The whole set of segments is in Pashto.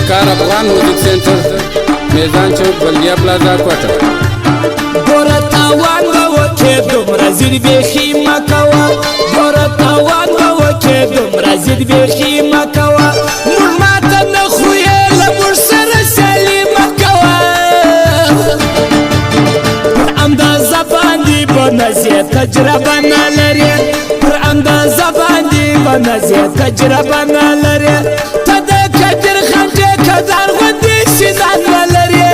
کار افغان موزیک سینټر میزان چوک بلدیا پلازا کوټه ګوره تاوان به وکې دومره ځین بیخي مه کوه ګوره تاوان به وکې دومره ځین بیخي مه کوه موږ ماته نه خویې له موږ سره سیالي مه کوه پر اندازه باندې به نزې تجربه نه لرې پر اندازه باندې به نزې تجربه نه لرې ته د کبیر خنجې کدار غوندې سینان نه لرې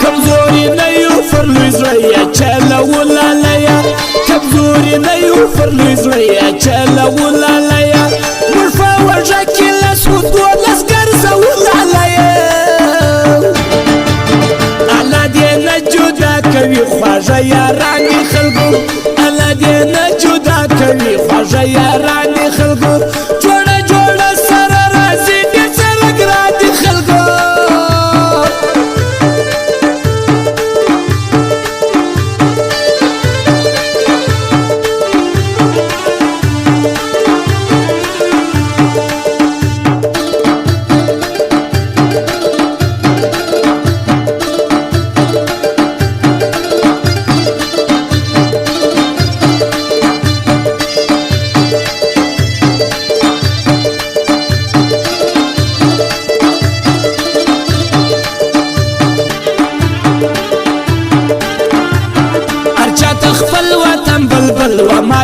کمزوری نه یو پر لوی زړه یې چلولالیه کمزوری نه یو پر لوی زړه یې چلولالیه موږ په وږه کې لس خو دولس ګرځولالیه الله دې نه جدا کوي خواږه یارانې خلکو الله دې نه جدا کوي خواږه یارانې خلکو جوړه جوړه سره راځي ډېر سره ګران دي خلکو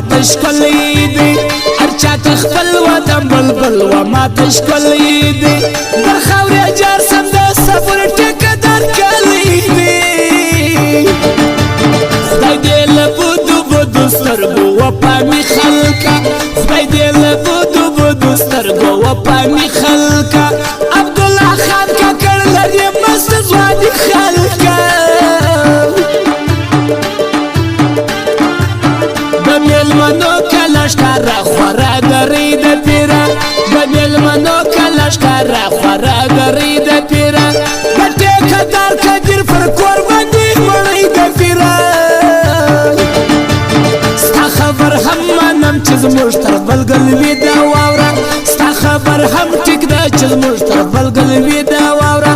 تشکلی دی ارچا تخفل وطن بلبل و ما تشکلی دی در خاوری جار سم دا صبر ٹک در کلی دی خدای دی لبودو بودو سترگو و پامی خلکا خدای دی لبودو بودو سترگو و پامی خلکا عبدالله خان کا کرلر یہ مست زوانی خلکا بمیلمنو کلشکارا خورا گری د پیرا بمیلمنو کلشکارا خورا گری د پیرا بټه کدار کدیر پر کور باندې مړی د پیرا ستا خبر هم منم چې زموږ تر بلګل وی دا واوره ستا خبر هم ټیک دا چې زموږ تر بلګل وی دا واوره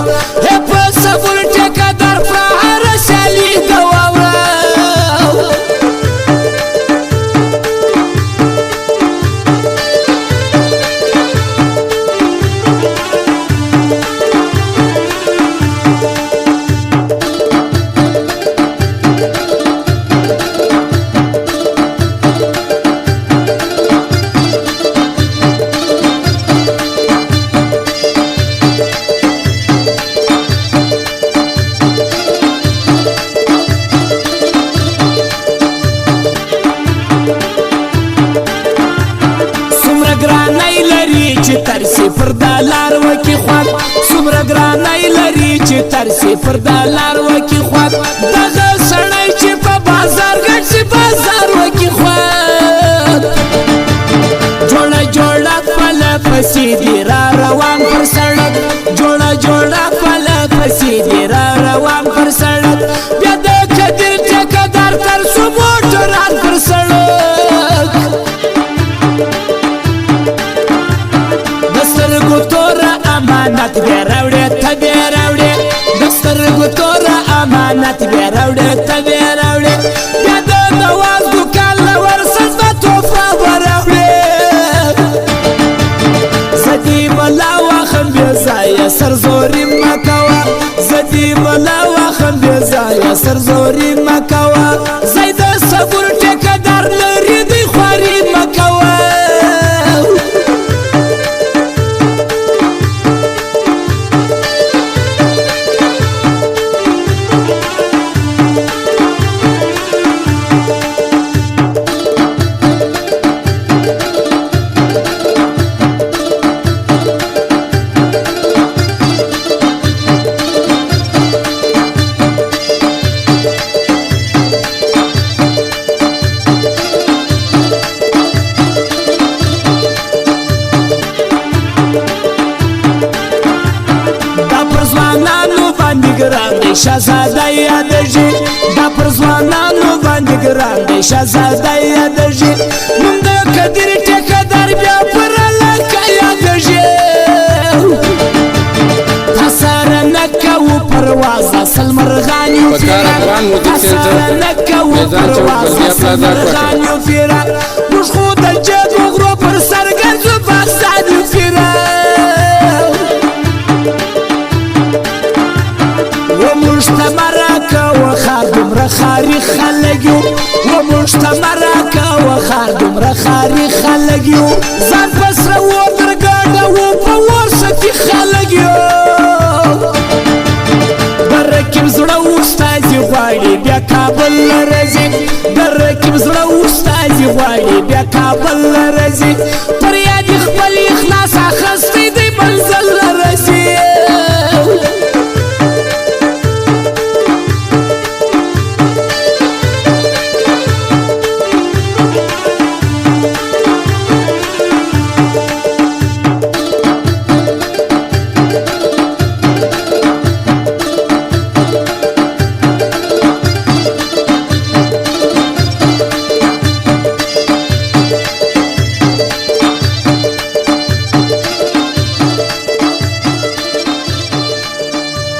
په صبر ټکدار پر هر سالي دا واوره ترسی پر دلار وکی خواد سمره گرانی لري چې ترسی پر دلار وکی خواد دغه سړی چې په بازار ګرځي بازار وکی خواد جوړه جوړه پل پسې دی را روان پر سړک جوړه جوړه پل پسې دی را روان پر سړک بیا د کدر ټکدار تر سو موټران پر سړک امانت بیا راوړې ته بیا راوړې د سترګو توره امانت بیا راوړې ته بیا راوړې بیا د نواز دوکان له ورسز به توفه وراوړې زه دې ملا واخم بې ځایه سرزوري مه کوه زه دې ملا واخم بې ځایه سرزوري مه کوه ځای د صبر ټیکهدار لري دی خواري مه کوه شهزاده یادجی دا پر ځوانانو باندې ګران دی شهزاده یادجی نوم د کدر ټیکهدار بیا پر پروازه سلمرغان یو فیران اسانه نکو پروازه سلمرغان یو فیران موږ خو د جګو غرو پر سر ګرځو پاکستان یو فیران وموږ ته مرکه وخار دومره خاري خلک یو وموږ ته مرکه وخار دومره خاري خلک یو ځان په سره ودرګاډه و په ورسکي خلک یو برکیم زړه استازي غواړي بیا کابل راځي برکیم زړه استازي غواړي بیا کابل راځي پر یاد خپل اخلاص اخسته